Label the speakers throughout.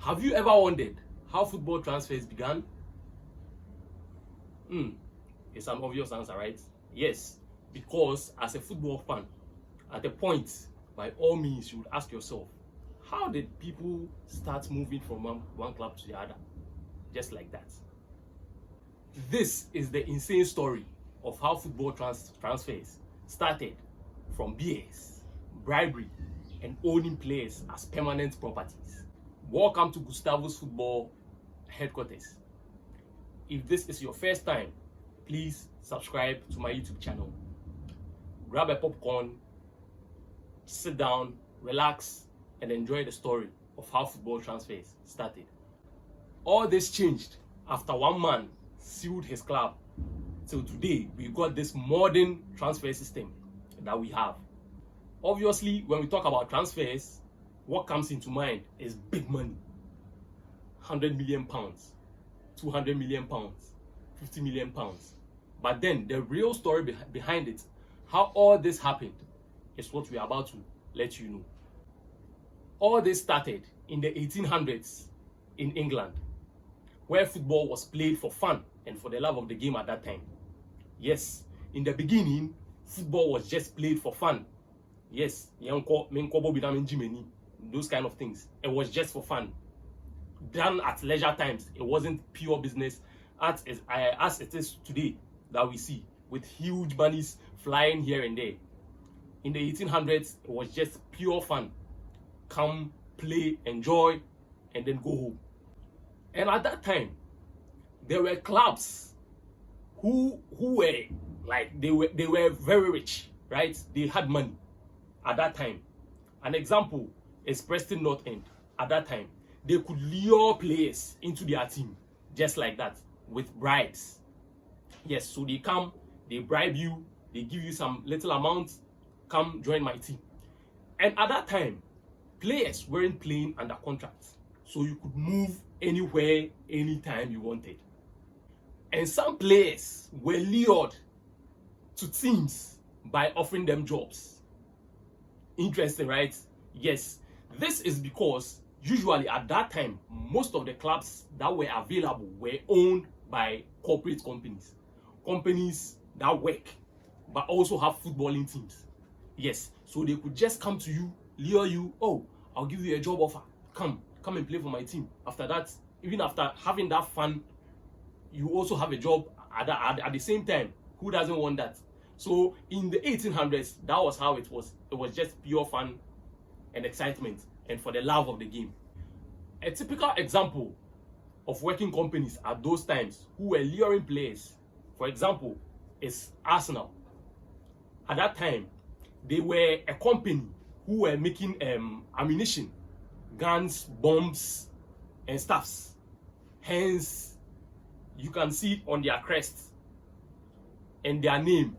Speaker 1: Have you ever wondered how football transfers began? It's an obvious answer, right? Yes, because as a football fan, at a point, by all means, you would ask yourself, how did people start moving from one club to the other? Just like that. This is the insane story of how football transfers started from BS, bribery, and owning players as permanent properties. Welcome to Gustavo's Football Headquarters. If this is your first time, please subscribe to my YouTube channel. Grab a popcorn, sit down, relax, and enjoy the story of how football transfers started. All this changed after one man sealed his club. Till today, we got this modern transfer system that we have. Obviously, when we talk about transfers, what comes into mind is big money. 100 million pounds, 200 million pounds, 50 million pounds. But then the real story behind it, how all this happened, is what we are about to let you know. All this started in the 1800s in England, where football was played for fun and for the love of the game at that time. Yes, in the beginning, football was just played for fun. Yes, those kind of things. It was just for fun. Done at leisure times. It wasn't pure business as it is today that we see, with huge monies flying here and there. In the 1800s, it was just pure fun. Come, play, enjoy, and then go home. And at that time, there were clubs who were like they were very rich, right? They had money at that time. An example is Preston North End. At that time, they could lure players into their team just like that with bribes. Yes, so they come, they bribe you, they give you some little amount, come join my team. And at that time, players weren't playing under contract, so you could move anywhere, anytime you wanted. And some players were lured to teams by offering them jobs. Interesting, right? Yes, this is because usually at that time, most of the clubs that were available were owned by corporate companies. Companies that work, but also have footballing teams. Yes, so they could just come to you, lure you, oh, I'll give you a job offer. Come and play for my team. After that, even after having that fun, you also have a job at the same time. Who doesn't want that? So in the 1800s, that was how it was. It was just pure fun and excitement and for the love of the game. A typical example of working companies at those times who were luring players, for example, is Arsenal. At that time, they were a company who were making ammunition, guns, bombs, and stuffs. Hence, you can see it on their crest and their name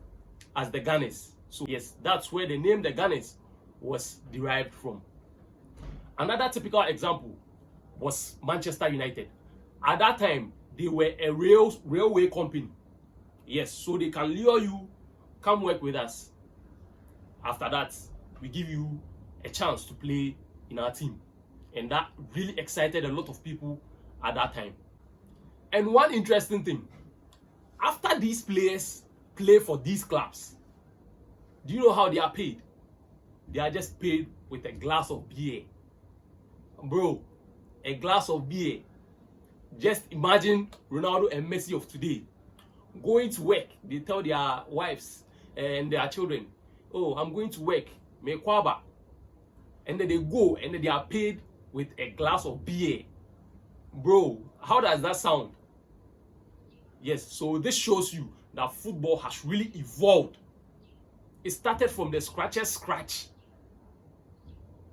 Speaker 1: as the Gunners. So yes, that's where the name the Gunners was derived from. Another typical example was Manchester United. At that time, they were a railway company. Yes, so they can lure you, come work with us. After that, we give you a chance to play in our team. And that really excited a lot of people at that time. And one interesting thing, after these players play for these clubs, do you know how they are paid? They are just paid with a glass of beer. Bro, a glass of beer. Just imagine Ronaldo and Messi of today going to work. They tell their wives and their children, oh, I'm going to work, mekwaba. And then they go and then they are paid with a glass of beer. Bro, how does that sound? Yes, so this shows you that football has really evolved. It started from the scratch.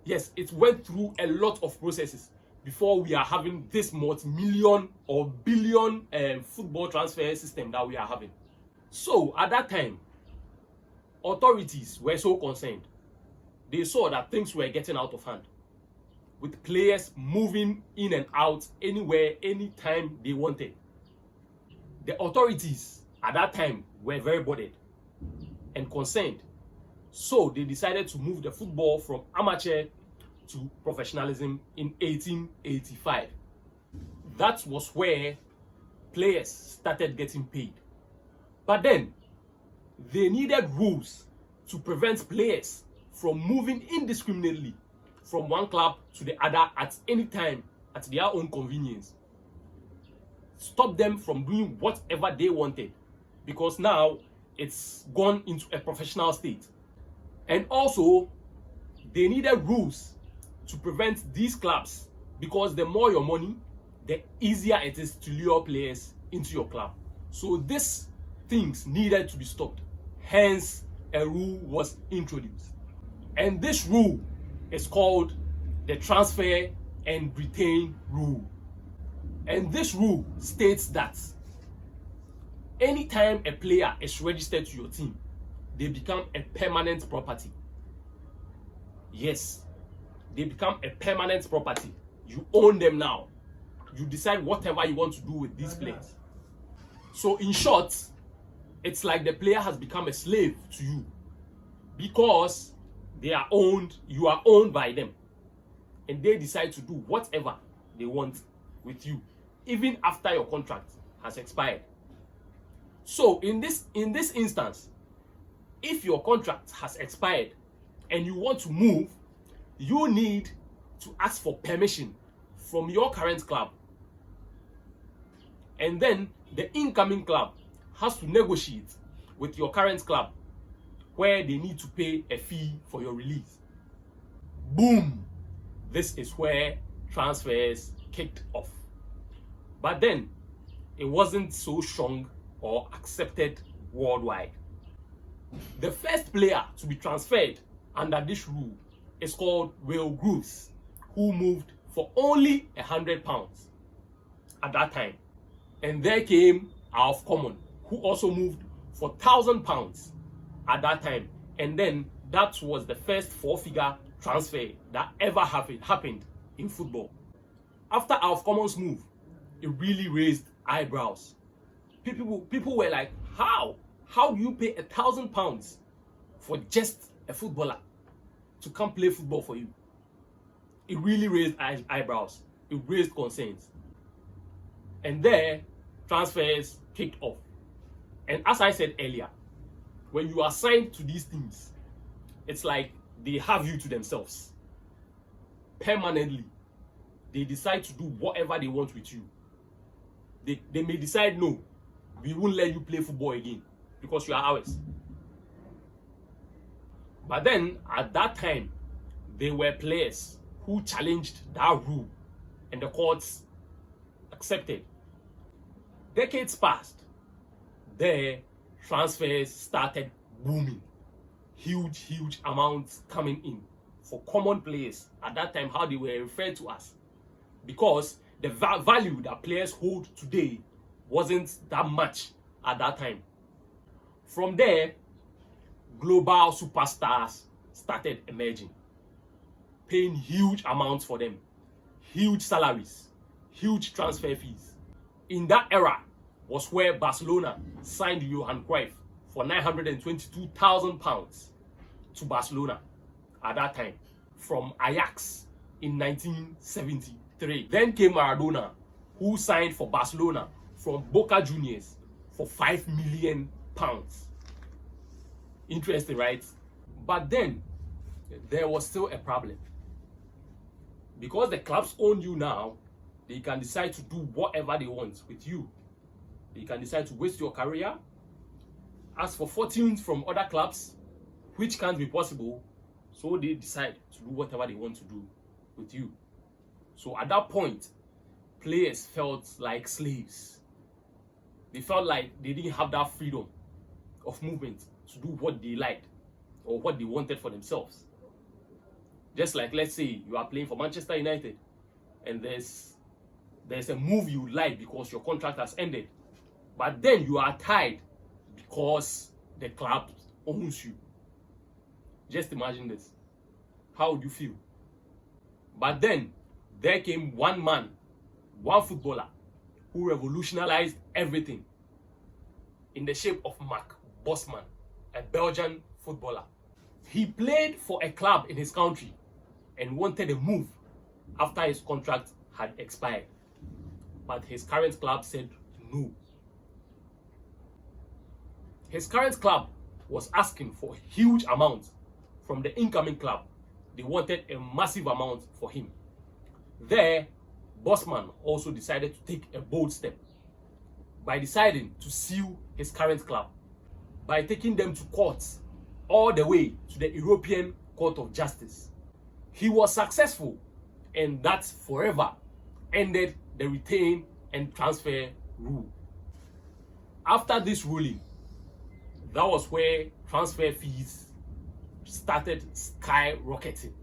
Speaker 1: Yes, it went through a lot of processes before we are having this multi-million or billion football transfer system that we are having. So at that time, authorities were so concerned. They saw that things were getting out of hand, with players moving in and out anywhere, anytime they wanted. The authorities at that time were very bothered and concerned. So they decided to move the football from amateur to professionalism in 1885. That was where players started getting paid. But then, they needed rules to prevent players from moving indiscriminately from one club to the other at any time at their own convenience. Stop them from doing whatever they wanted, because now it's gone into a professional state. And also, they needed rules to prevent these clubs, because the more your money, the easier it is to lure players into your club. So these things needed to be stopped. Hence, a rule was introduced. And this rule is called the transfer and retain rule. And this rule states that anytime a player is registered to your team, they become a permanent property. Yes, they become a permanent property. You own them now. You decide whatever you want to do with these players. So in short, it's like the player has become a slave to you, because they are owned, you are owned by them, and they decide to do whatever they want with you, even after your contract has expired. So in this instance, if your contract has expired and you want to move, you need to ask for permission from your current club, and then the incoming club has to negotiate with your current club, where they need to pay a fee for your release. Boom! This is where transfers kicked off. But then, it wasn't so strong or accepted worldwide. The first player to be transferred under this rule is called Will Groves, who moved for only £100 at that time. And there came Alf Common, who also moved for £1,000 at that time. And then that was the first four-figure transfer that ever happened in football. After Alf Common's move, it really raised eyebrows. People were like, how do you pay £1,000 for just a footballer to come play football for you? It really raised eyebrows. It raised concerns. And there, transfers kicked off. And as I said earlier, when you are signed to these teams, it's like they have you to themselves. Permanently. They decide to do whatever they want with you. They may decide, no, we won't let you play football again because you are ours. But then, at that time, there were players who challenged that rule, and the courts accepted. Decades passed. There, transfers started booming. Huge amounts coming in for common players. At that time, how they were referred to as. Because the value that players hold today wasn't that much at that time. From there, global superstars started emerging, paying huge amounts for them, huge salaries, huge transfer fees. In that era was where Barcelona signed Johan Cruyff for £922,000 to Barcelona at that time from Ajax in 1973. Then came Maradona, who signed for Barcelona from Boca Juniors for £5 million. Interesting, right? But then there was still a problem. Because the clubs own you now, they can decide to do whatever they want with you. They can decide to waste your career, ask for fortunes from other clubs, which can't be possible. So they decide to do whatever they want to do with you. So at that point, players felt like slaves. They felt like they didn't have that freedom of movement to do what they liked or what they wanted for themselves. Just like, let's say you are playing for Manchester United and there's a move you like because your contract has ended, but then you are tied because the club owns you. Just imagine this. How would you feel? But then there came one man, one footballer, who revolutionized everything in the shape of Mark Bosman, a Belgian footballer. He played for a club in his country and wanted a move after his contract had expired. But his current club said no. His current club was asking for a huge amount from the incoming club. They wanted a massive amount for him. There, Bosman also decided to take a bold step by deciding to sue his current club by taking them to court all the way to the European Court of Justice. He was successful, and that forever ended the retain and transfer rule. After this ruling, that was where transfer fees started skyrocketing.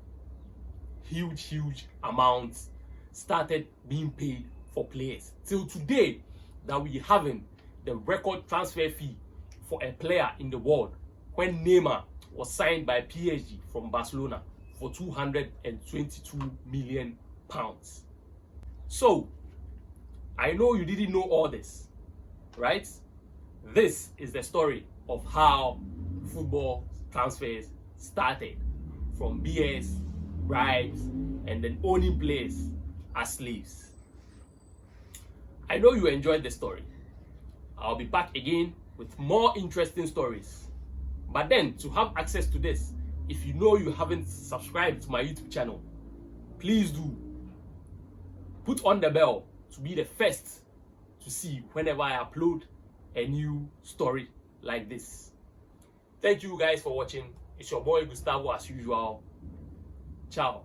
Speaker 1: Huge amounts started being paid for players. Till today, that we having the record transfer fee for a player in the world when Neymar was signed by PSG from Barcelona for £222 million. So, I know you didn't know all this, right? This is the story of how football transfers started, from BS, bribes, and then owning players as slaves. I know you enjoyed the story. I'll be back again with more interesting stories. But then, to have access to this, if you know you haven't subscribed to my YouTube channel, please do. Put on the bell to be the first to see whenever I upload a new story like this. Thank you guys for watching. It's your boy Gustavo as usual. Ciao.